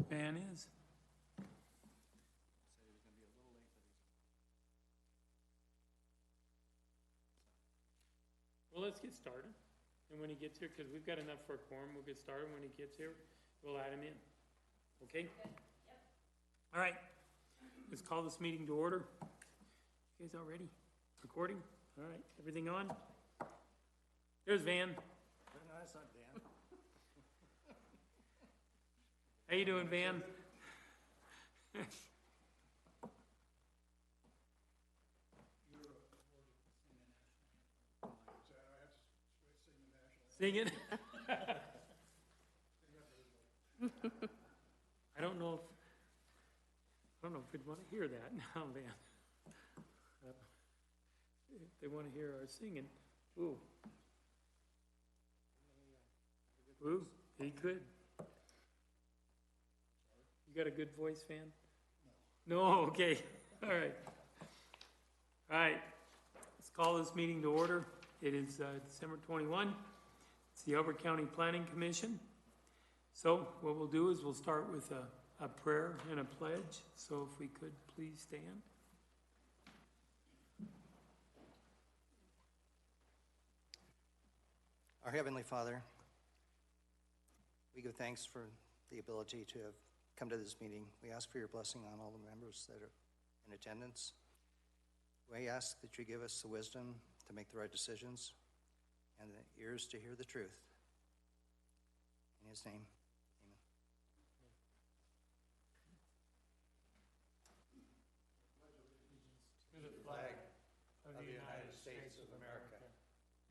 Van is. Well, let's get started. And when he gets here, because we've got enough for a quorum, we'll get started. When he gets here, we'll add him in. Okay? Yep. All right. Let's call this meeting to order. You guys all ready? Recording? All right. Everything on? There's Van. No, that's not Dan. How you doing, Van? Sing it. I don't know if we'd want to hear that now, Van. If they want to hear our singing, ooh. Ooh, he could. You got a good voice, Van? No. No, okay. All right. All right. Let's call this meeting to order. It is December 21. It's the Elbert County Planning Commission. So what we'll do is we'll start with a prayer and a pledge. So if we could please stand. Our Heavenly Father, we give thanks for the ability to have come to this meeting. We ask for your blessing on all the members that are in attendance. We ask that you give us the wisdom to make the right decisions and the ears to hear the truth. In his name, amen. To the flag of the United States of America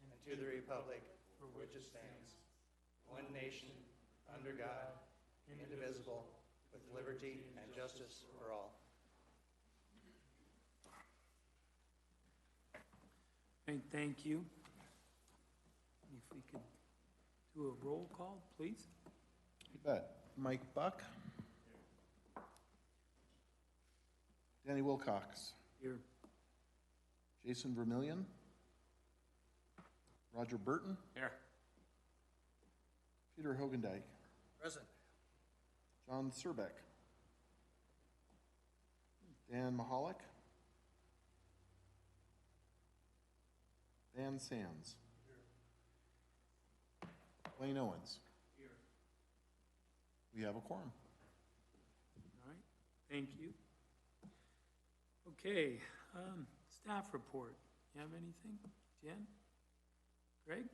and to the republic for which it stands, one nation, under God, indivisible, with liberty and justice for all. And thank you. If we could do a roll call, please. You bet. Mike Buck. Danny Wilcox. Here. Jason Vermillion. Roger Burton. Here. Peter Hogendijk. Present. John Surbeck. Dan Mahalik. Dan Sands. Wayne Owens. Here. We have a quorum. All right. Thank you. Okay. Staff report. You have anything? Jen? Greg?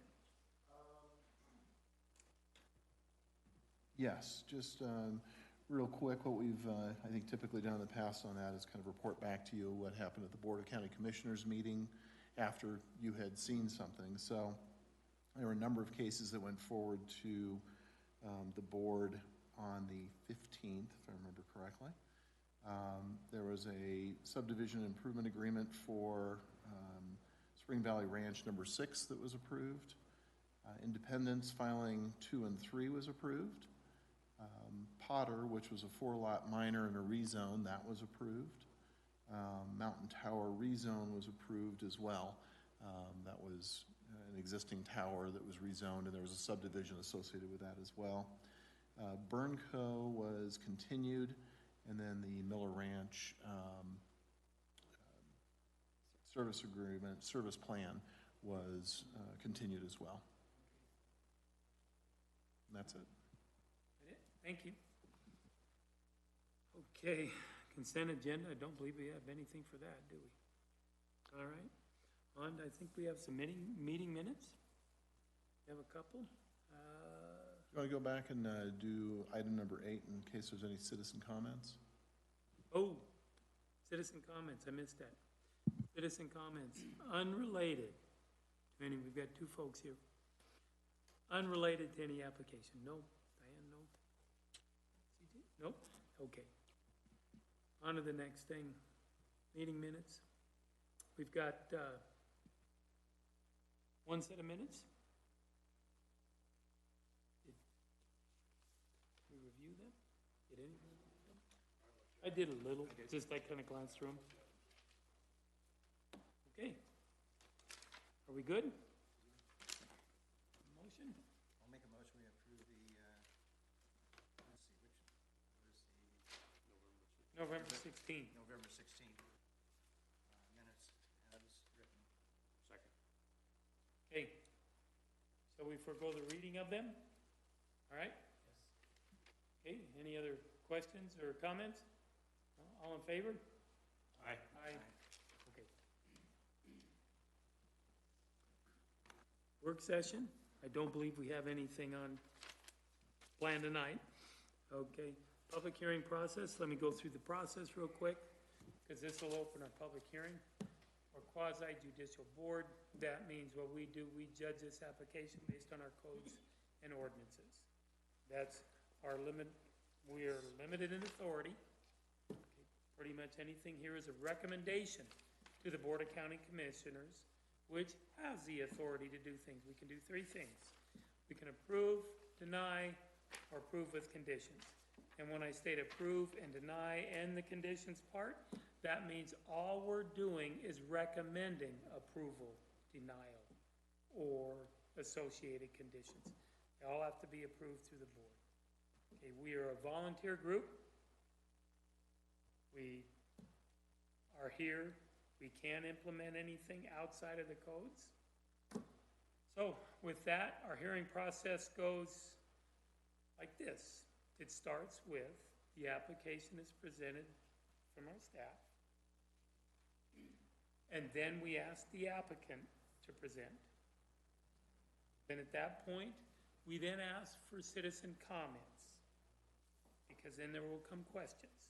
Yes, just real quick, what we've, I think, typically done in the past on that is kind of report back to you what happened at the Board of County Commissioners meeting after you had seen something. So there were a number of cases that went forward to the board on the 15th, if I remember correctly. There was a subdivision improvement agreement for Spring Valley Ranch number 6 that was approved. Independence filing 2 and 3 was approved. Potter, which was a 4-lot minor and a rezone, that was approved. Mountain Tower rezone was approved as well. That was an existing tower that was rezoned, and there was a subdivision associated with that as well. Burnco was continued, and then the Miller Ranch service plan was continued as well. And that's it. Thank you. Okay, consent agenda. I don't believe we have anything for that, do we? All right. On, I think we have some meeting minutes. You have a couple. You want to go back and do item number 8 in case there's any citizen comments? Oh, citizen comments. I missed that. Citizen comments. Unrelated to any. We've got 2 folks here. Unrelated to any application. No. Diane, no. Nope. Okay. On to the next thing. Meeting minutes. We've got 1 set of minutes. Did we review them? Did anyone review them? I did a little. Just I kind of glanced through them. Okay. Are we good? Motion? I'll make a motion we approve the, let's see, which, November 16th. November 16th. Minutes as written. Second. Okay. So we forego the reading of them? All right? Okay, any other questions or comments? All in favor? Aye. Aye. Okay. Work session, I don't believe we have anything on plan tonight. Okay, public hearing process, let me go through the process real quick, because this will open our public hearing. Or quasi judicial board, that means what we do, we judge this application based on our codes and ordinances. That's our limit, we are limited in authority. Okay, pretty much anything here is a recommendation to the Board of County Commissioners, which has the authority to do things. We can do three things. We can approve, deny, or approve with conditions. And when I state approve and deny and the conditions part, that means all we're doing is recommending approval, denial, or associated conditions. They all have to be approved through the board. Okay, we are a volunteer group. We are here. We can't implement anything outside of the codes. So with that, our hearing process goes like this. It starts with the application is presented from our staff. And then we ask the applicant to present. Then at that point, we then ask for citizen comments, because then there will come questions.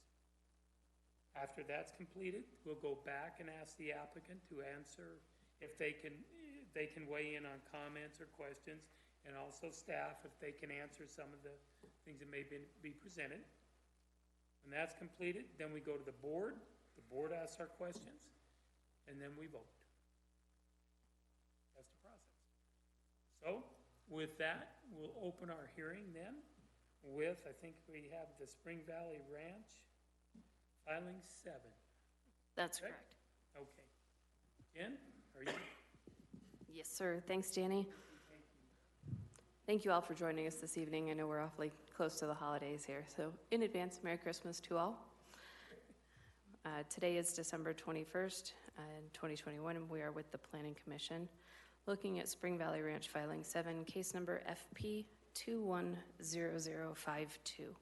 After that's completed, we'll go back and ask the applicant to answer if they can weigh in on comments or questions, and also staff if they can answer some of the things that may be presented. When that's completed, then we go to the board asks our questions, and then we vote. That's the process. So with that, we'll open our hearing then with, I think we have the Spring Valley Ranch filing 7. That's Correct? correct. Okay. Jen, are you? Yes, sir. Thanks, Danny. Thank you all for joining us this evening. I know we're awfully close to the holidays here, so in advance, Merry Christmas to all. Today is December 21st, 2021, and we are with the Planning Commission looking at Spring Valley Ranch Filing 7, case number FP 210052.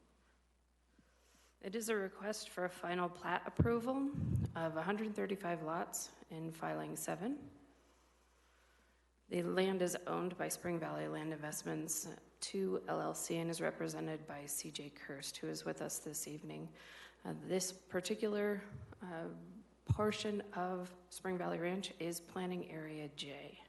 It is a request for a final plat approval of 135 lots in Filing 7. The land is owned by Spring Valley Land Investments 2 LLC and is represented by CJ Kirst, who is with us this evening. This particular portion of Spring Valley Ranch is Planning Area J.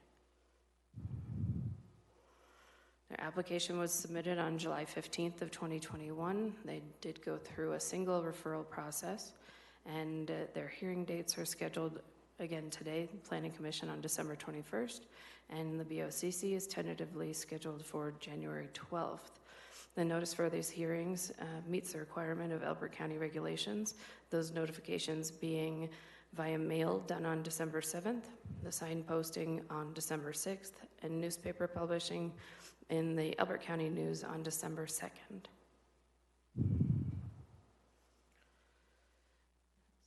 Their application was submitted on July 15th of 2021. They did go through a single referral process, and their hearing dates are scheduled again today, Planning Commission on December 21st, and the BOCC is tentatively scheduled for January 12th. The notice for these hearings meets the requirement of Elbert County regulations, those notifications being via mail done on December 7th, the sign posting on December 6th, and newspaper publishing in the Elbert County News on December 2nd.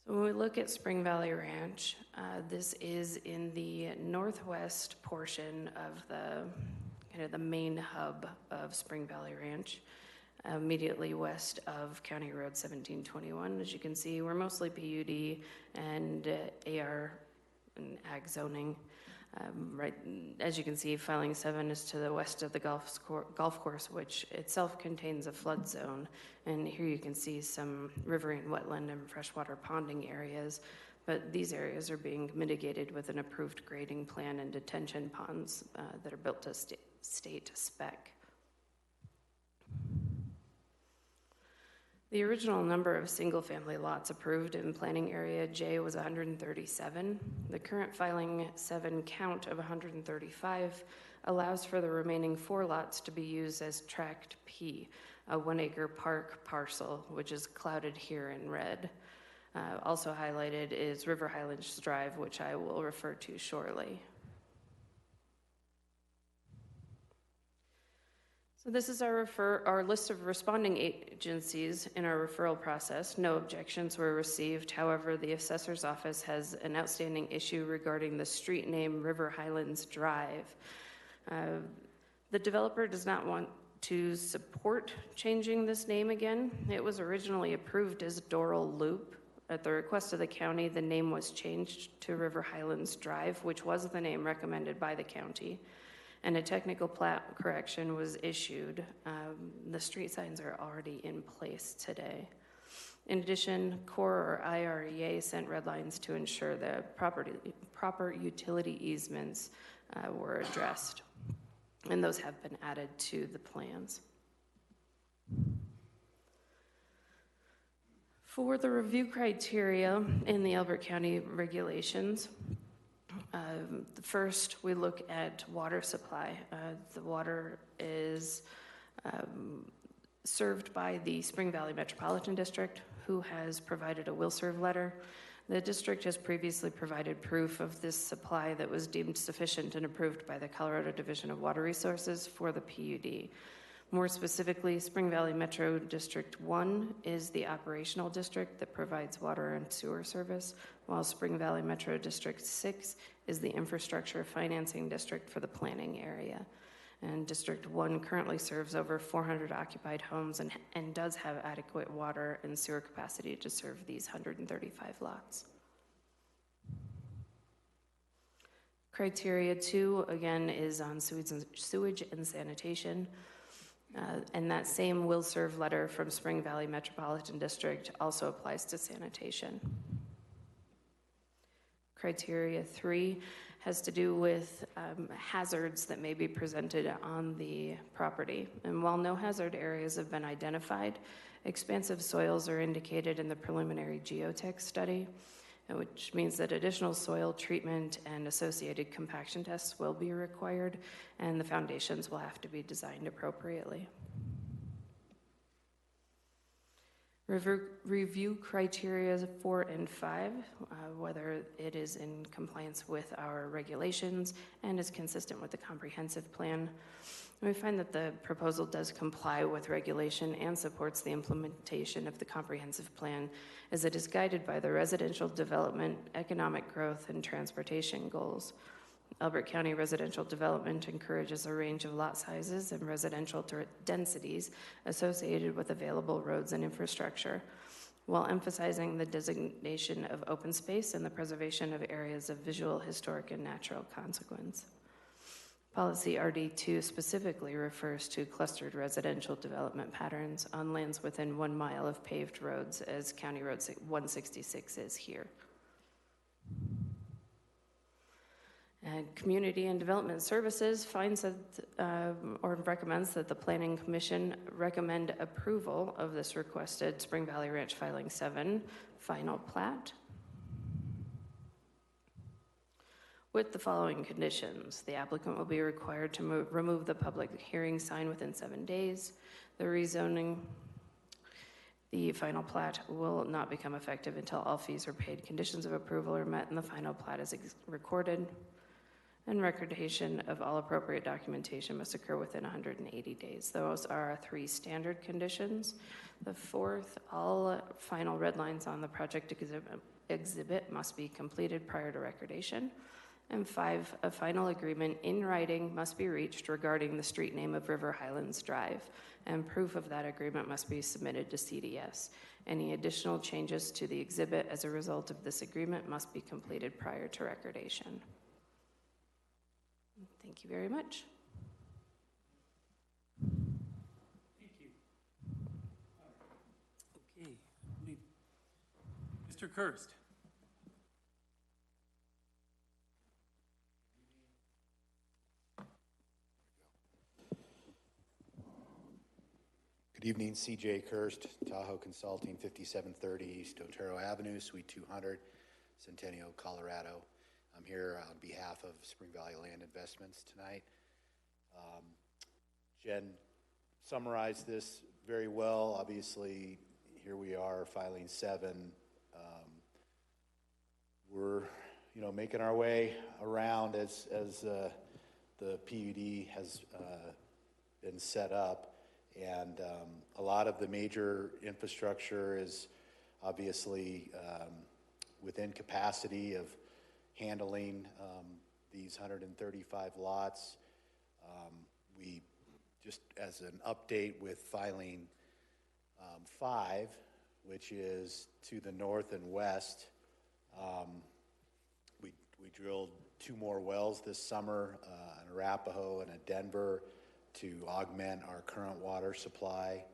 So when we look at Spring Valley Ranch, this is in the northwest portion of the main hub of Spring Valley Ranch, immediately west of County Road 1721. As you can see, we're mostly PUD and AR and ag zoning. Right, as you can see, Filing 7 is to the west of the golf course, which itself contains a flood zone. And here you can see some riverine, wetland, and freshwater ponding areas. But these areas are being mitigated with an approved grading plan and detention ponds that are built to state spec. The original number of single-family lots approved in Planning Area J was 137. The current Filing 7 count of 135 allows for the remaining 4 lots to be used as Tract P, a 1-acre park parcel, which is clouded here in red. Also highlighted is River Highlands Drive, which I will refer to shortly. So this is our list of responding agencies in our referral process. No objections were received. However, the assessor's office has an outstanding issue regarding the street name River Highlands Drive. The developer does not want to support changing this name again. It was originally approved as Doral Loop. At the request of the county, the name was changed to River Highlands Drive, which was the name recommended by the county, and a technical plat correction was issued. The street signs are already in place today. In addition, CORE or IREA sent red lines to ensure the proper utility easements were addressed, and those have been added to the plans. For the review criteria in the Elbert County regulations, first we look at water supply. The water is served by the Spring Valley Metropolitan District, who has provided a will serve letter. The district has previously provided proof of this supply that was deemed sufficient and approved by the Colorado Division of Water Resources for the PUD. More specifically, Spring Valley Metro District 1 is the operational district that provides water and sewer service, while Spring Valley Metro District 6 is the infrastructure financing district for the planning area. And District 1 currently serves over 400 occupied homes and does have adequate water and sewer capacity to serve these 135 lots. Criteria 2, again, is on sewage and sanitation. And that same will serve letter from Spring Valley Metropolitan District also applies to sanitation. Criteria 3 has to do with hazards that may be presented on the property. And while no hazard areas have been identified, expansive soils are indicated in the preliminary geotech study, which means that additional soil treatment and associated compaction tests will be required, and the foundations will have to be designed appropriately. Review criteria 4 and 5, whether it is in compliance with our regulations and is consistent with the comprehensive plan. And we find that the proposal does comply with regulation and supports the implementation of the comprehensive plan, as it is guided by the residential development, economic growth, and transportation goals. Elbert County residential development encourages a range of lot sizes and residential densities associated with available roads and infrastructure, while emphasizing the designation of open space and the preservation of areas of visual, historic, and natural consequence. Policy RD2 specifically refers to clustered residential development patterns on lands within 1 mile of paved roads, as County Road 166 is here. And Community and Development Services finds that, or recommends that the Planning Commission recommend approval of this requested Spring Valley Ranch Filing 7 final plat, with the following conditions. The applicant will be required to remove the public hearing sign within 7 days. The rezoning, the final plat will not become effective until all fees are paid, conditions of approval are met, and the final plat is recorded. And recordation of all appropriate documentation must occur within 180 days. Those are our 3 standard conditions. The 4th, all final red lines on the project exhibit must be completed prior to recordation. And 5, a final agreement in writing must be reached regarding the street name of River Highlands Drive, and proof of that agreement must be submitted to CDS. Any additional changes to the exhibit as a result of this agreement must be completed prior to recordation. Thank you very much. Thank you. Okay, Mr. Kirst. Good evening, CJ Kirst, Tahoe Consulting, 5730 East Otero Avenue, Suite 200, Centennial, Colorado. I'm here on behalf of Spring Valley Land Investments tonight. Jen summarized this very well. Obviously, here we are filing 7. We're, making our way around as the PUD has been set up. And a lot of the major infrastructure is obviously within capacity of handling these 135 lots. We, just as an update with filing 5, which is to the north and west, we drilled 2 more wells this summer, an Arapahoe and a Denver, to augment our current water supply.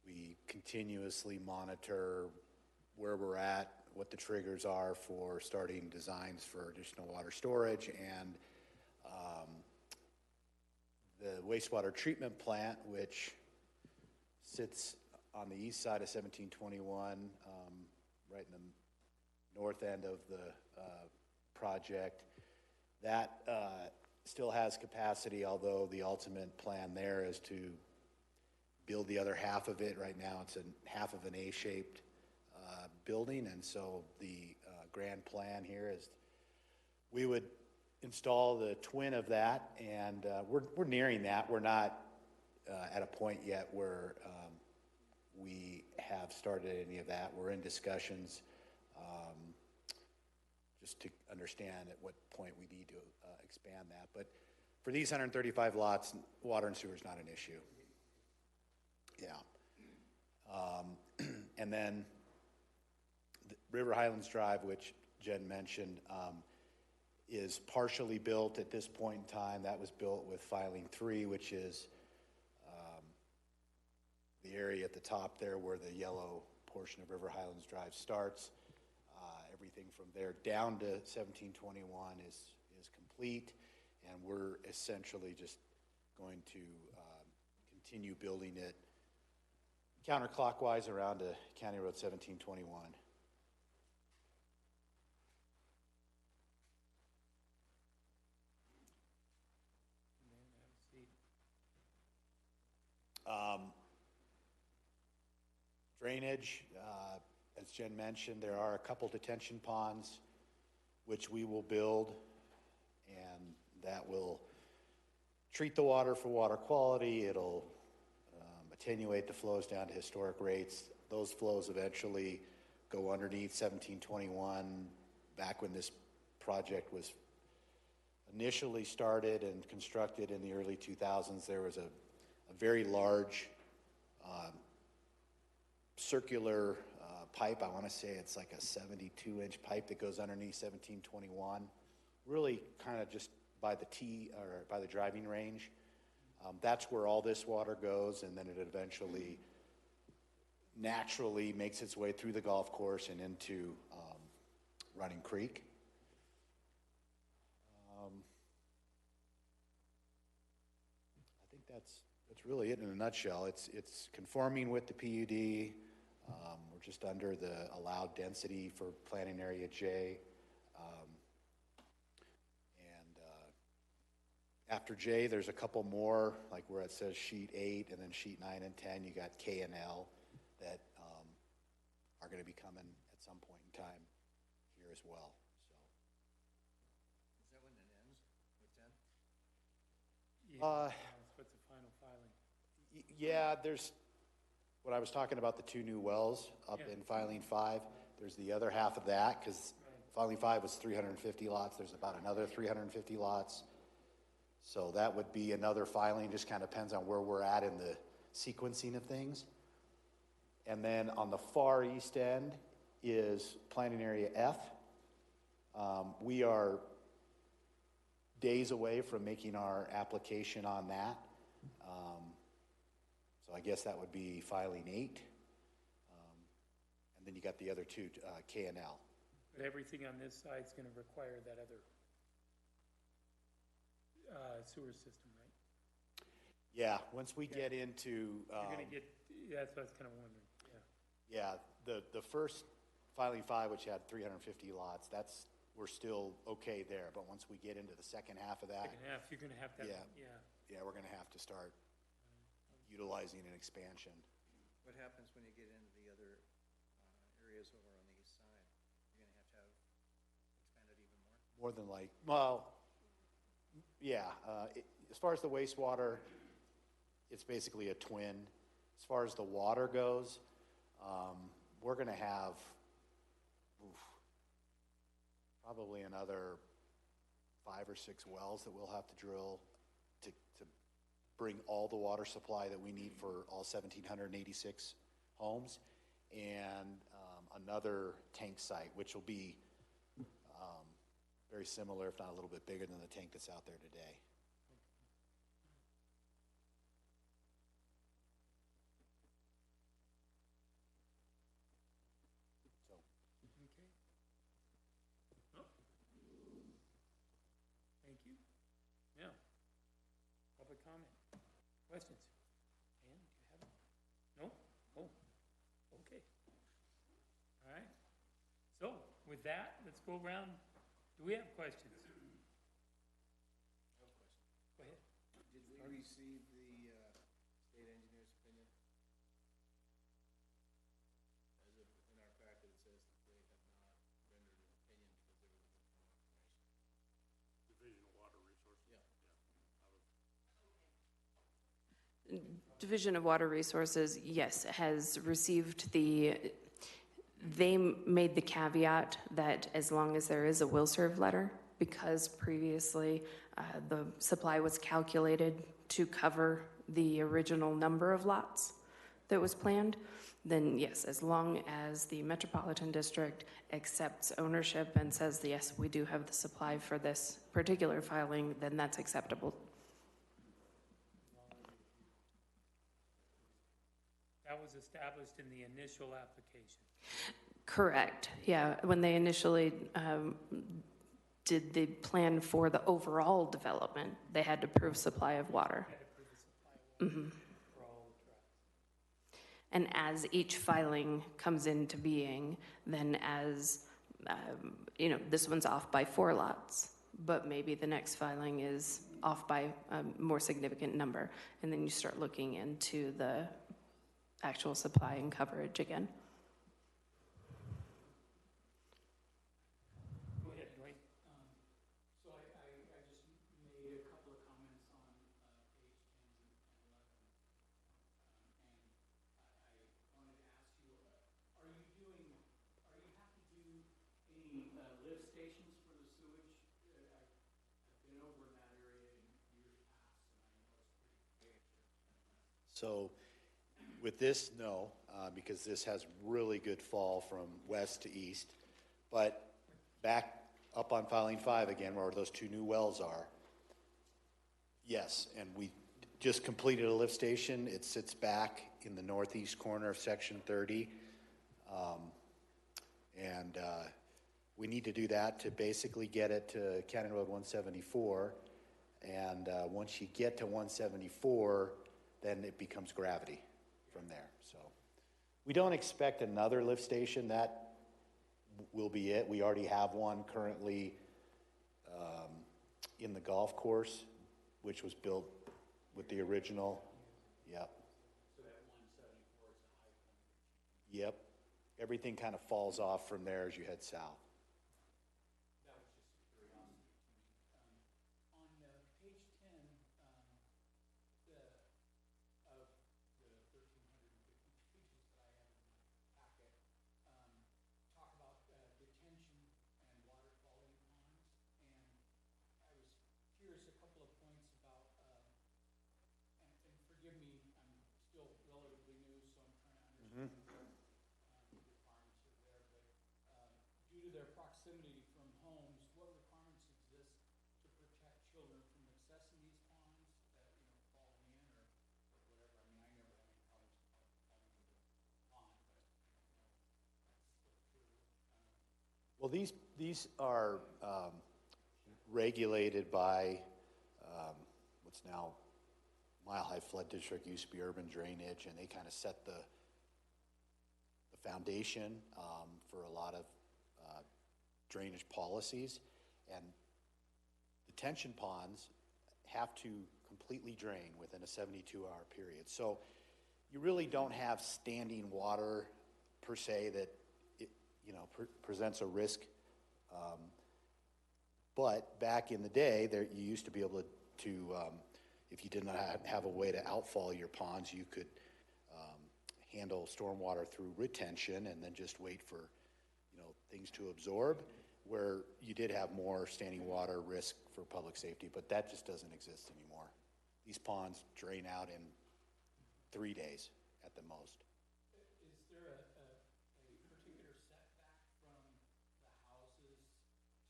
We continuously monitor where we're at, what the triggers are for starting designs for additional water storage, and the wastewater treatment plant, which sits on the east side of 1721, right in the north end of the project. That still has capacity, although the ultimate plan there is to build the other half of it. Right now it's half of an A-shaped building, and so the grand plan here is we would install the twin of that, and we're nearing that. We're not at a point yet where we have started any of that. We're in discussions just to understand at what point we need to expand that. But for these 135 lots, water and sewer is not an issue. Yeah. And then the River Highlands Drive, which Jen mentioned, is partially built at this point in time. That was built with filing 3, which is the area at the top there where the yellow portion of River Highlands Drive starts. Everything from there down to 1721 is complete, and we're essentially just going to continue building it counterclockwise around to County Road 1721. Drainage, as Jen mentioned, there are a couple detention ponds which we will build, and that will treat the water for water quality. It'll attenuate the flows down to historic rates. Those flows eventually go underneath 1721. Back when this project was initially started and constructed in the early 2000s, there was a very large circular pipe. I want to say it's like a 72-inch pipe that goes underneath 1721, really kind of just by the tee or by the driving range. That's where all this water goes, and then it eventually naturally makes its way through the golf course and into Running Creek. I think that's really it in a nutshell. It's conforming with the PUD. We're just under the allowed density for planning area J. After J, there's a couple more, like where it says sheet 8 and then sheet 9 and 10, you got K and L that are going to be coming at some point in time here as well. Is that when it ends, with 10? What's the final filing? Yeah, there's, when I was talking about the 2 new wells up in filing 5, there's the other half of that, because filing 5 was 350 lots. There's about another 350 lots. So that would be another filing, just kind of depends on where we're at in the sequencing of things. And then on the far east end is planning area F. We are days away from making our application on that. So I guess that would be filing 8. And then you got the other 2, K and L. But everything on this side is going to require that other sewer system, right? Yeah, once we get into... You're going to get, that's what I was kind of wondering, Yeah, the first filing 5, which had 350 lots, we're still okay there. But once we get into the second half of that... Second half, you're going to have that, Yeah, we're going to have to start utilizing an expansion. What happens when you get into the other areas over on the east side? You're going to have expand it even more? More than like, well, Yeah, as far as the wastewater, it's basically a twin. As far as the water goes, we're gonna have, probably another 5 or 6 wells that we'll have to drill to bring all the water supply that we need for all 1,786 homes, and another tank site, which will be very similar, if not a little bit bigger than the tank that's out there today. So, Okay. Oh. Thank you. Now, public comment. Questions? Ann, do you have it? No? Oh, okay. All right. So with that, let's go around. Do we have questions? Go ahead. Did we receive the state engineer's opinion? As if in our packet it says that they have not rendered an opinion because they were looking for more information. Division of Water Resources? Yeah. Division of Water Resources, yes, has received they made the caveat that as long as there is a will serve letter, because previously the supply was calculated to cover the original number of lots that was planned, then yes, as long as the Metropolitan District accepts ownership and says, yes, we do have the supply for this particular filing, then that's acceptable. That was established in the initial application. Correct, yeah. When they initially did the plan for the overall development, they had to prove supply of water. Had to prove the supply of water for all the tracts. And as each filing comes into being, then as, this one's off by 4 lots, but maybe the next filing is off by a more significant number. And then you start looking into the actual supply and coverage again. Go ahead, Dwayne. So I just made a couple of comments on page 10 and 11. And I wanted to ask you, are you have to do any lift stations for the sewage? I've been over in that area in years past, and I know it's pretty big. So with this, no, because this has really good fall from west to east. But back up on filing 5 again, where those 2 new wells are, yes, and we just completed a lift station. It sits back in the northeast corner of section 30. We need to do that to basically get it to County Road 174. And once you get to 174, then it becomes gravity from there. So we don't expect another lift station. That will be it. We already have one currently in the golf course, which was built with the original. Yep. So that 174 is the high point. Yep. Everything kind of falls off from there as you head south. That was just a curiosity to me. On page 10, of the 1,350 pages that I have in my packet, talk about detention and water quality ponds. And I was curious, a couple of points about, and forgive me, I'm still relatively new, so I'm trying to understand the requirements are there, but due to their proximity from homes, what requirements exist to protect children from accessing these ponds, falling in or whatever? I mean, I never had any problems falling into the pond, but I don't know if that's still true. Well, these are regulated by what's now Mile High Flood District, used to be urban drainage, and they kind of set the foundation for a lot of drainage policies. And detention ponds have to completely drain within a 72-hour period. So you really don't have standing water per se that presents a risk. But back in the day, there, you used to be able to, if you did not have a way to outfall your ponds, you could handle stormwater through retention and then just wait for, things to absorb, where you did have more standing water risk for public safety, but that just doesn't exist anymore. These ponds drain out in 3 days at the most. Is there a particular setback from the houses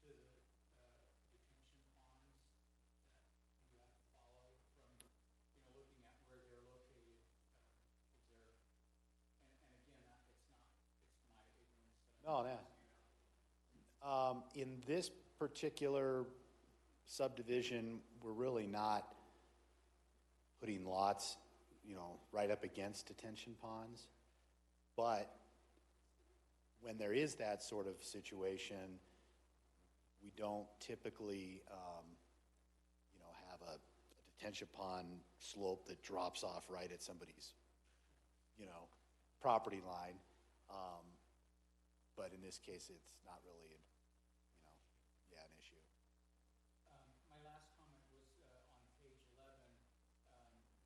to the detention ponds that you have to follow from, looking at where they're located? Is there, and again, it's my ignorance that No, I'm no. asking about. In this particular subdivision, we're really not putting lots, right up against detention ponds. But when there is that sort of situation, we don't typically, have a detention pond slope that drops off right at somebody's, property line. But in this case, it's not really, an issue. My last comment was on page 11,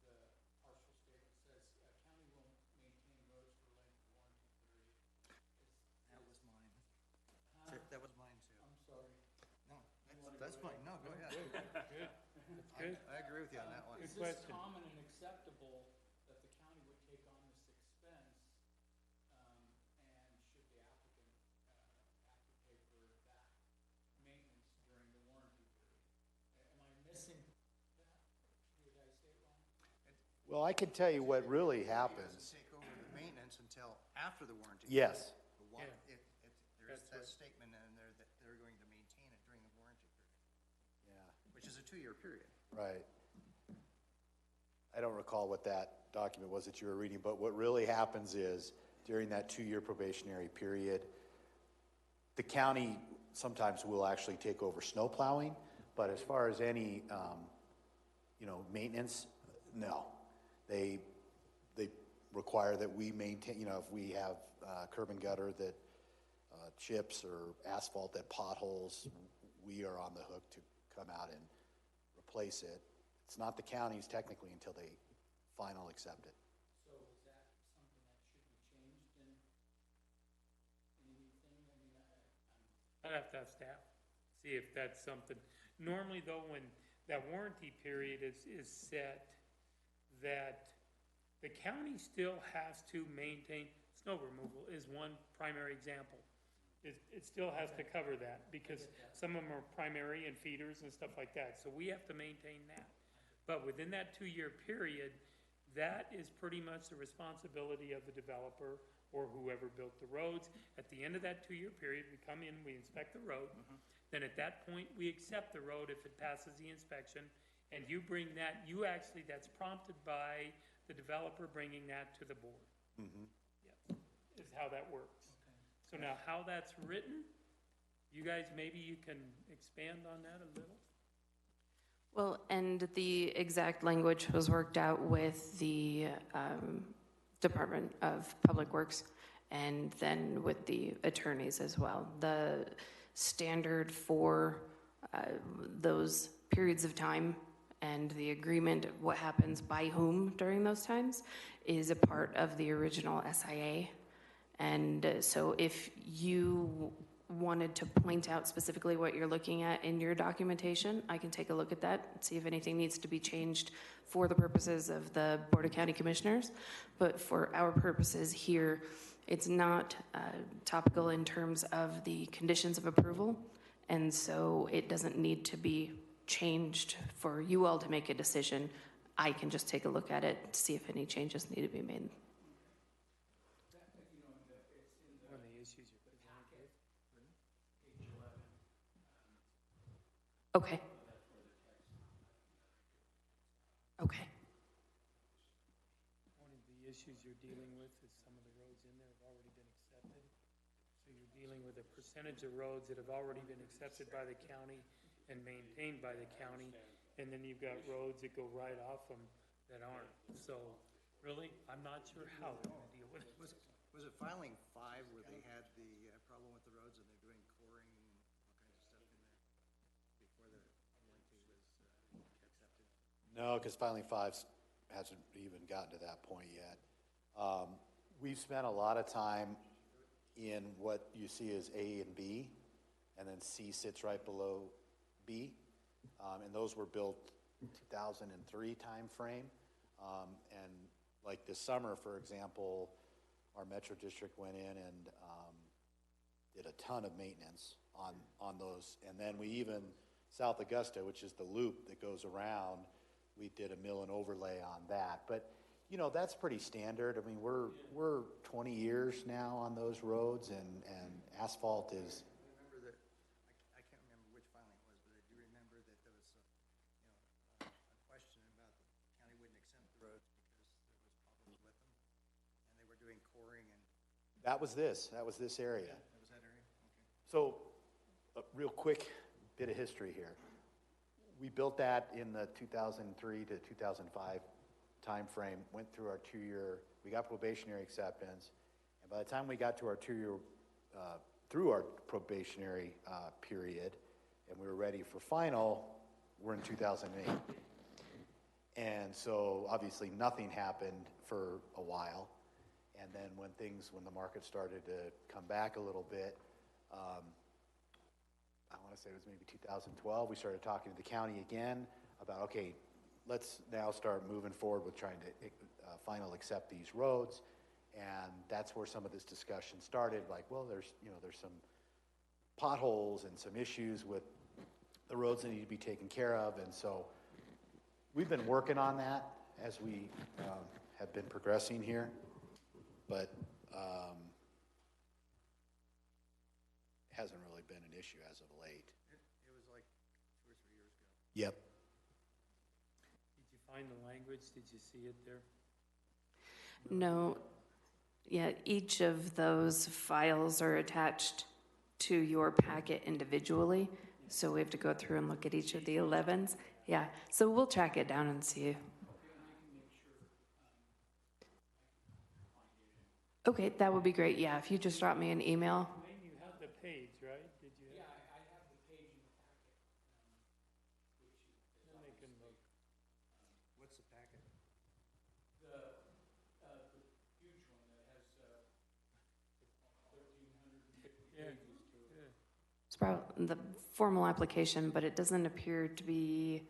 the partial statement says, county will maintain roads for length of warranty period. That was mine. Huh? That was mine too. I'm sorry. No, that's fine. No, go ahead. Good, that's good. I agree with you on that one. Is Good this question. common and acceptable that the county would take on this expense? And should the applicant have to pay for that maintenance during the warranty period? Am I missing that? Did I say it wrong? Well, I can tell you what really Doesn't happens. take over the maintenance until after the warranty. Yes. The wa- Yeah. There is That's that right. statement in there that they're going to maintain it during the warranty period, Yeah, which is a 2-year period. right. I don't recall what that document was that you were reading, but what really happens is during that 2-year probationary period, the county sometimes will actually take over snow plowing, but as far as any, maintenance, no. They require that we maintain, if we have curb and gutter that chips or asphalt that potholes, we are on the hook to come out and replace it. It's not the county's technically until they final accept it. So is that something that should be changed in anything? I mean, I'd have to ask staff, see if that's something. Normally though, when that warranty period is set, that the county still has to maintain, snow removal is one primary example. It still has to cover that, because some of them are primary and feeders and stuff like that, so we have to maintain that. But within that 2-year period, that is pretty much the responsibility of the developer or whoever built the roads. At the end of that 2-year period, we come in, we inspect the road. Then at that point, we accept the road if it passes the inspection, and you bring that, that's prompted by the developer bringing that to the board. Yes, is how that works. So now, how that's written, you guys, maybe you can expand on that a little? Well, and the exact language was worked out with the Department of Public Works and then with the attorneys as well. The standard for those periods of time and the agreement of what happens by whom during those times is a part of the original SIA. And so if you wanted to point out specifically what you're looking at in your documentation, I can take a look at that and see if anything needs to be changed for the purposes of the Board of County Commissioners. But for our purposes here, it's not topical in terms of the conditions of approval. And so it doesn't need to be changed for you all to make a decision. I can just take a look at it to see if any changes need to be made. One of the issues you're presenting with. Okay. Okay. One of the issues you're dealing with is some of the roads in there have already been accepted. So you're dealing with a percentage of roads that have already been accepted by the county and maintained by the county. And then you've got roads that go right off them that aren't. So really, I'm not sure how they're gonna deal with it. Was it filing 5 where they had the problem with the roads and they're doing coring and all kinds of stuff in there? No, because filing fives hasn't even gotten to that point yet. We've spent a lot of time in what you see as A and B, and then C sits right below B. And those were built 2003 timeframe. And like this summer, for example, our Metro District went in and did a ton of maintenance on those. And then we even, South Augusta, which is the loop that goes around, we did a mill and overlay on that. But, you know, that's pretty standard. I mean, we're 20 years now on those roads, and asphalt is. I remember that, I can't remember which filing it was, but I do remember that there was a question about the county wouldn't accept the roads because there was problems with them, and they were doing coring and. That was this area. That was that area? Okay. So, a real quick bit of history here. We built that in the 2003 to 2005 timeframe, went through our 2-year, we got probationary acceptance, and by the time we got to our 2-year, through our probationary period, and we were ready for final, we're in 2008. And so, obviously, nothing happened for a while, and then when the market started to come back a little bit, I want to say it was maybe 2012, we started talking to the county again about, okay, let's now start moving forward with trying to final accept these roads. And that's where some of this discussion started, like, well, there's some potholes and some issues with the roads that need to be taken care of. And so we've been working on that as we have been progressing here, but hasn't really been an issue as of late. It was like 2 or 3 years ago. Yep. Did you find the language? Did you see it there? No, yeah, each of those files are attached to your packet individually, so we have to go through and look at each of the 11s. Yeah, so we'll track it down and see. Okay, that would be great. Yeah, if you just drop me an email. Wayne, you have the page, right? Did you have? Yeah, I have the page in the packet, which is Then they can look. What's the packet? the huge one that has 1,350 Yeah, pages to it. yeah. It's probably the formal application, but it doesn't appear to be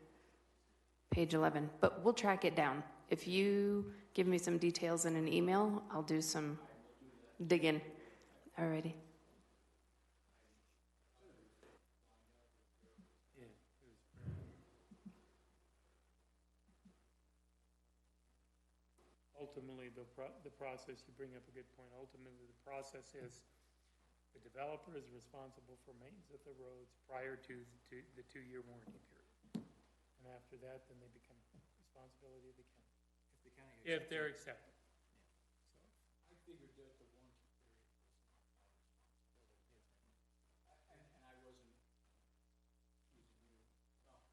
page 11, but we'll track it down. If you give me some details in an email, I'll do some digging. Alrighty. Yeah, it was ultimately, the process, you bring up a good point, ultimately, the process is the developer is responsible for maintenance of the roads prior to the 2-year warranty period. And after that, then they become responsibility of the county, If the county. if they're accepted. I figured that the warranty period was not our responsibility. And I wasn't accusing you of being an hour.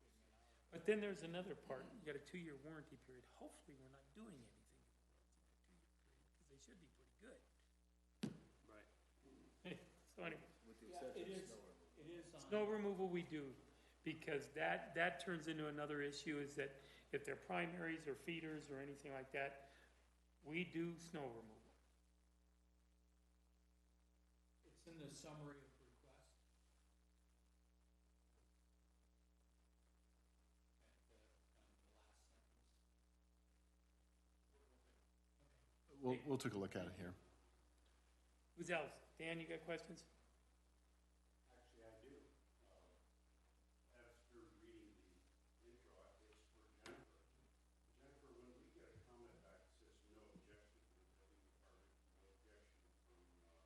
But then there's another part, you got a 2-year warranty period, hopefully we're not doing anything in the roads in that 2-year period, because they should be pretty good. Right. So anyway. Yeah, it is on. Snow removal we do, because that turns into another issue, is that if they're primaries or feeders or anything like that, we do snow removal. It's in the summary of request. We'll take a look at it here. Who's else? Dan, you got questions? Actually, I do. After reading the intro, it's for Jennifer. Jennifer, when we get a comment back that says no objection from the building department, no objection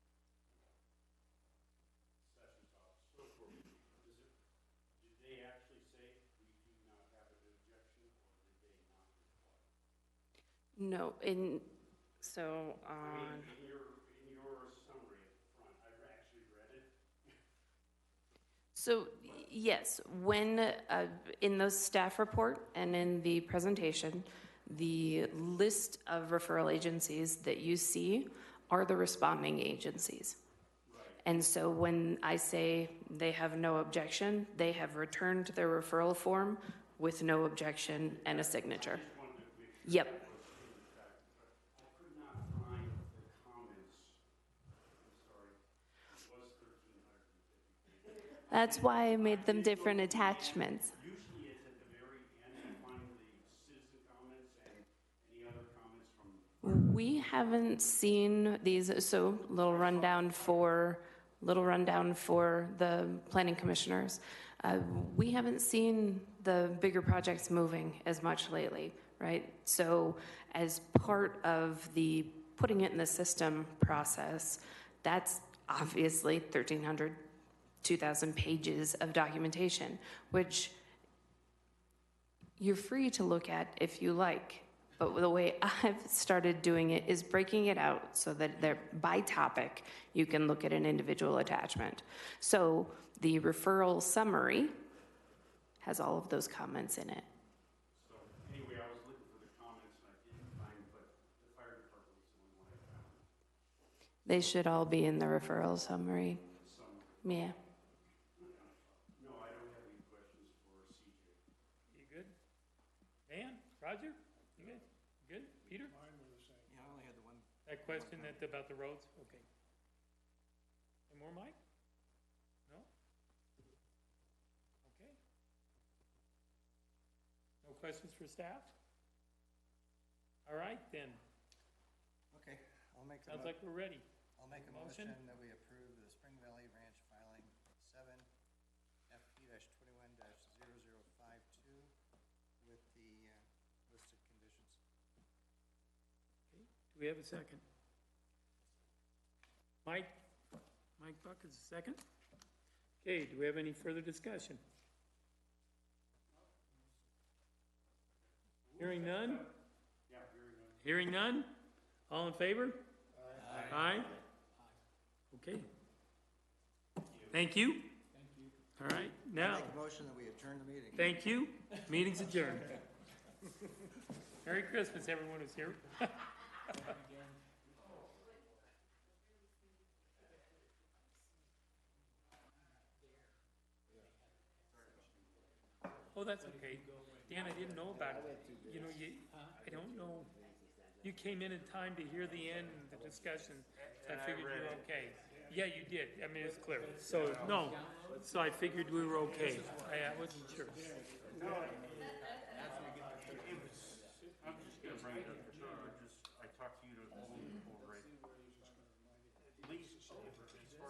from, sessions office, so forth, did they actually say we do not have an objection, or did they not reply? No, so on. In your summary at the front, I actually read it. So, yes, when, in the staff report and in the presentation, the list of referral agencies that you see are the responding agencies. And so when I say they have no objection, they have returned their referral form with no objection and a signature. Yep. I could not find the comments. I'm sorry. It was 1,350 pages. That's why I made them different attachments. Usually it's at the very end, you find the citizen comments and any other comments from. We haven't seen these, so little rundown for the planning commissioners. We haven't seen the bigger projects moving as much lately, right? So as part of the putting it in the system process, that's obviously 1,300, 2,000 pages of documentation, which you're free to look at if you like. But the way I've started doing it is breaking it out so that they're by topic, you can look at an individual attachment. So the referral summary has all of those comments in it. So anyway, I was looking for the comments and I didn't find, but the fire department was the only one I found. They should all be in the referral summary. Yeah. No, I don't have any questions for CJ. You good? Dan, Roger, you good? Good? Peter? Yeah, I only had the one. That question about the roads? Okay. Any more, Mike? No? Okay. No questions for staff? All right, then. Okay, I'll make Sounds like we're ready. I'll make a Motion? motion that we approve the Spring Valley Ranch filing 7FP-21-0052 with the listed conditions. Okay. Do we have a second? Mike Buck is a second. Okay, do we have any further discussion? Hearing none? Yeah, hearing none. Hearing none? All in favor? Aye. Okay. Thank you. All right, now, Make a motion that we adjourn the meeting. thank you. Meeting's adjourned. Merry Christmas, everyone who's here. Oh, that's okay. Dan, I didn't know about it. You know, I don't know. You came in time to hear the end of the discussion, so I figured you were okay. Yeah, you did. I mean, it's clear. So, no. So I figured we were okay. I wasn't sure. I'm just gonna bring it up, I talked to you over it. At least as far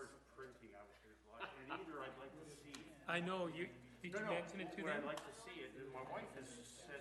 as printing, and either I'd like to see. I know, did you mention it to them? I'd like to see it, and my wife has said